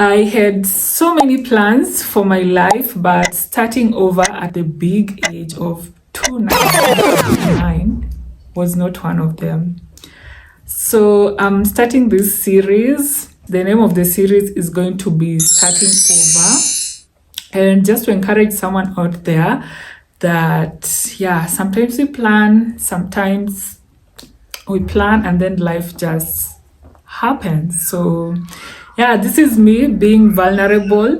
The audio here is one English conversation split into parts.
I had so many plans for my life, but starting over at the big age of 29 was not one of them. So I'm starting this series. The name of the series is going to be Starting Over. And just to encourage someone out there that, yeah, sometimes we plan, sometimes we plan, and then life just happens. So, yeah, this is me being vulnerable.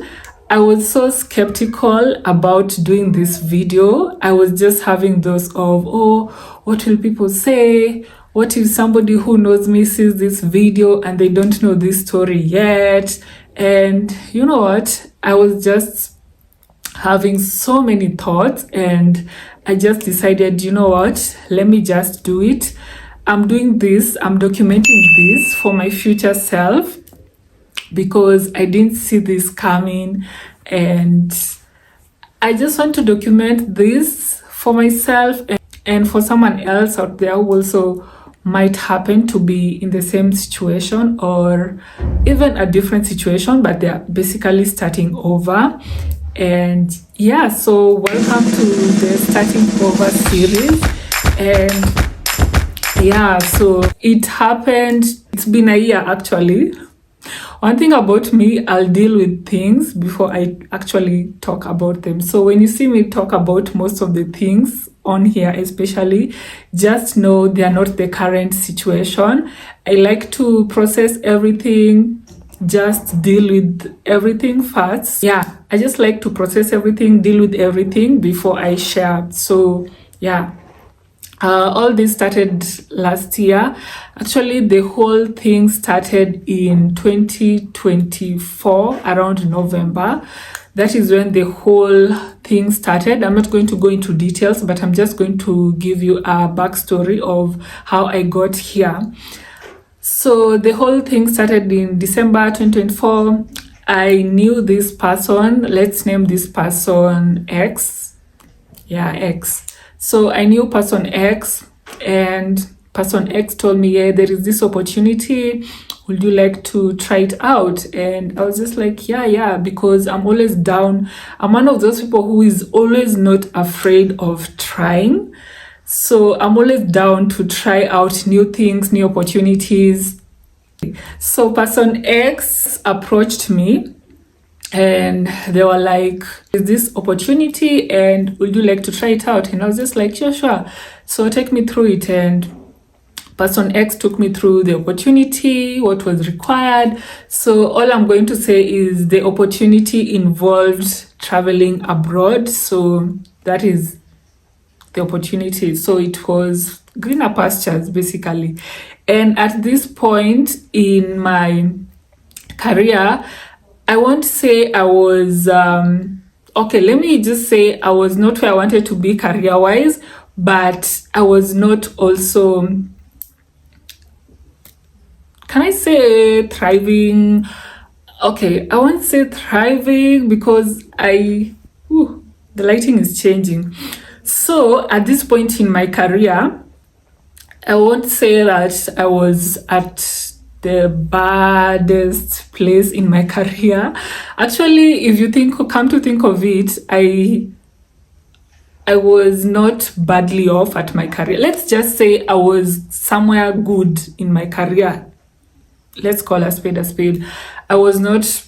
I was so skeptical about doing this video. I was just having those of, oh, what will people say? What if somebody who knows me sees this video and they don't know this story yet? And you know what? I was just having so many thoughts, and I just decided, you know what? Let me just do it. I'm doing this, I'm documenting this for my future self, because I didn't see this coming, and I just want to document this for myself and for someone else out there who also might happen to be in the same situation or even a different situation, but they're basically starting over. And yeah, so welcome to the Starting Over series. And yeah, so it happened, it's been a year actually. One thing about me, I'll deal with things before I actually talk about them. So when you see me talk about most of the things on here, especially, just know they are not the current situation. I like to process everything, just deal with everything first. Yeah, I just like to process everything, deal with everything before I share. So yeah. All this started last year. Actually, the whole thing started in 2024, around November. That is when the whole thing started. I'm not going to go into details, but I'm just going to give you a backstory of how I got here. So the whole thing started in December 2024. I knew this person. Let's name this person X. Yeah, X. So I knew person X, and person X told me, yeah, there is this opportunity. Would you like to try it out? And I was just like, yeah, because I'm always down. I'm one of those people who is always not afraid of trying. So I'm always down to try out new things, new opportunities. So person X approached me, and they were like, is this opportunity and would you like to try it out? And I was just like, sure. So take me through it. And person X took me through the opportunity, what was required. So all I'm going to say is the opportunity involved traveling abroad. So that is the opportunity. So it was greener pastures basically. And at this point in my career, I won't say I was, okay, let me just say I was not where I wanted to be career-wise, but I was not also, can I say thriving? Okay, I won't say thriving because the lighting is changing. So at this point in my career, I won't say that I was at the baddest place in my career. Actually, if you come to think of it, I was not badly off at my career. Let's just say I was somewhere good in my career. Let's call a spade a spade. I was not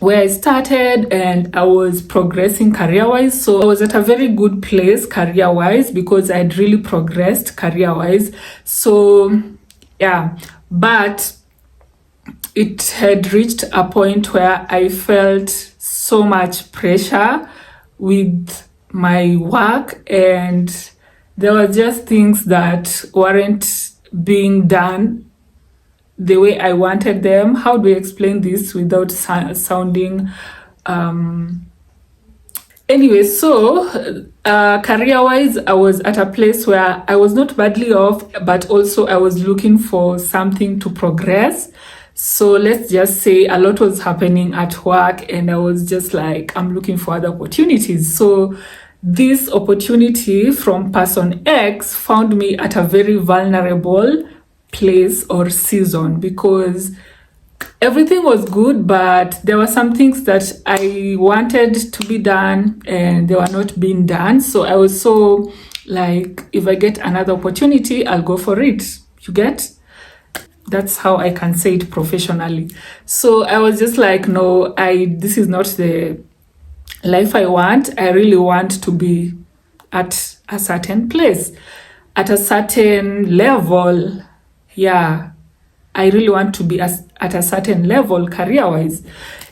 where I started, and I was progressing career-wise. So I was at a very good place career-wise because I had really progressed career-wise. So yeah, but it had reached a point where I felt so much pressure with my work, and there were just things that weren't being done the way I wanted them. How do I explain this without sounding anyway? So career-wise, I was at a place where I was not badly off, but also I was looking for something to progress. So let's just say a lot was happening at work, and I was just like, I'm looking for other opportunities. So this opportunity from person X found me at a very vulnerable place or season, because everything was good, but there were some things that I wanted to be done and they were not being done. So I was so like, if I get another opportunity, I'll go for it. You get? That's how I can say it professionally. So I was just like, no, this is not the life I want. I really want to be at a certain place, at a certain level. Yeah, I really want to be at a certain level career-wise.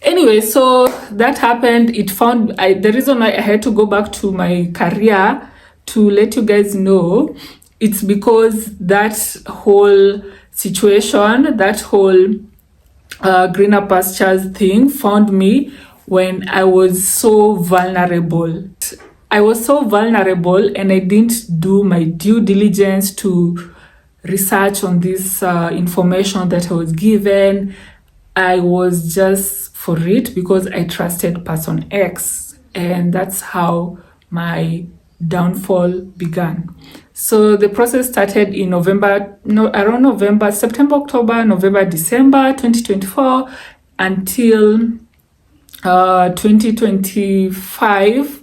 Anyway, so that happened. The reason why I had to go back to my career, to let you guys know, it's because that whole situation, that whole greener pastures thing found me when I was so vulnerable. I was so vulnerable and I didn't do my due diligence to research on this information that I was given. I was just for it because I trusted person X, and that's how my downfall began. So the process started in September, October, November, December 2024 until 2025,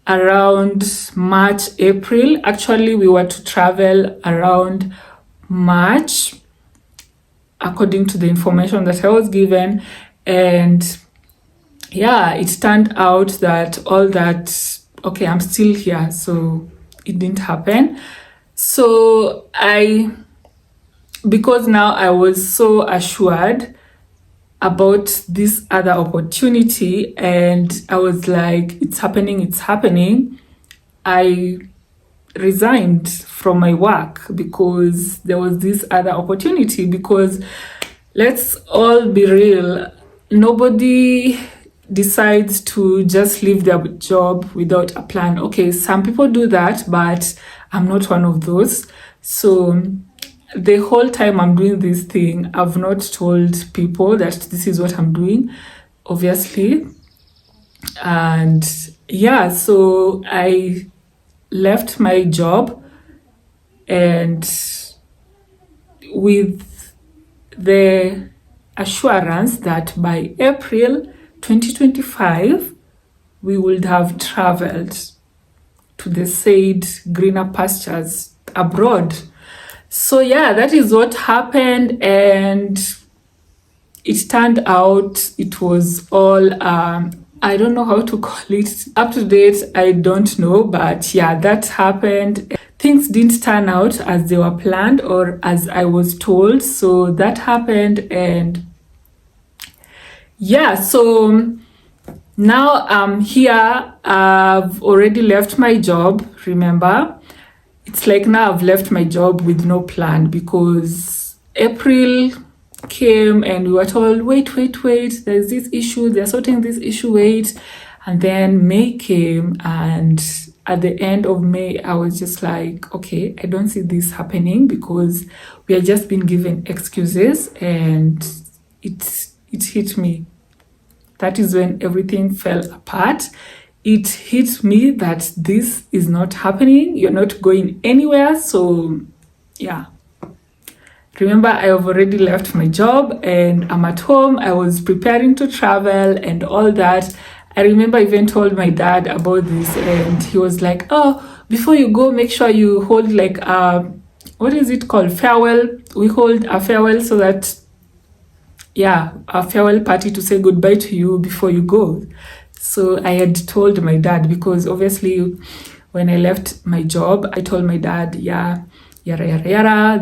around March, April. Actually, we were to travel around March, according to the information that I was given. And yeah, it turned out that all that, okay, I'm still here, so it didn't happen. So because now I was so assured about this other opportunity and I was like, it's happening, I resigned from my work because there was this other opportunity. Because let's all be real, nobody decides to just leave their job without a plan. Okay, some people do that, but I'm not one of those. So the whole time I'm doing this thing, I've not told people that this is what I'm doing, obviously. And yeah, so I left my job, and with the assurance that by April 2025, we would have traveled to the said greener pastures abroad. So yeah, that is what happened, and it turned out it was all I don't know how to call it, up to date, I don't know, but yeah, that happened. Things didn't turn out as they were planned or as I was told, so that happened. And yeah, so now I'm here. I've already left my job, remember. It's like now I've left my job with no plan, because April came and we were told, wait, there's this issue, they're sorting this issue, wait. And then May came, and at the end of May, I was just like, okay, I don't see this happening, because we had just been given excuses, and it hit me. That is when everything fell apart. It hit me that this is not happening. You're not going anywhere. So yeah. Remember, I have already left my job and I'm at home. I was preparing to travel and all that. I remember I even told my dad about this, and he was like, oh, before you go, make sure you hold like what is it called? Farewell. We hold a farewell, so that, yeah, a farewell party to say goodbye to you before you go. So I had told my dad, because obviously when I left my job, I told my dad, yeah, yada, yada, yada.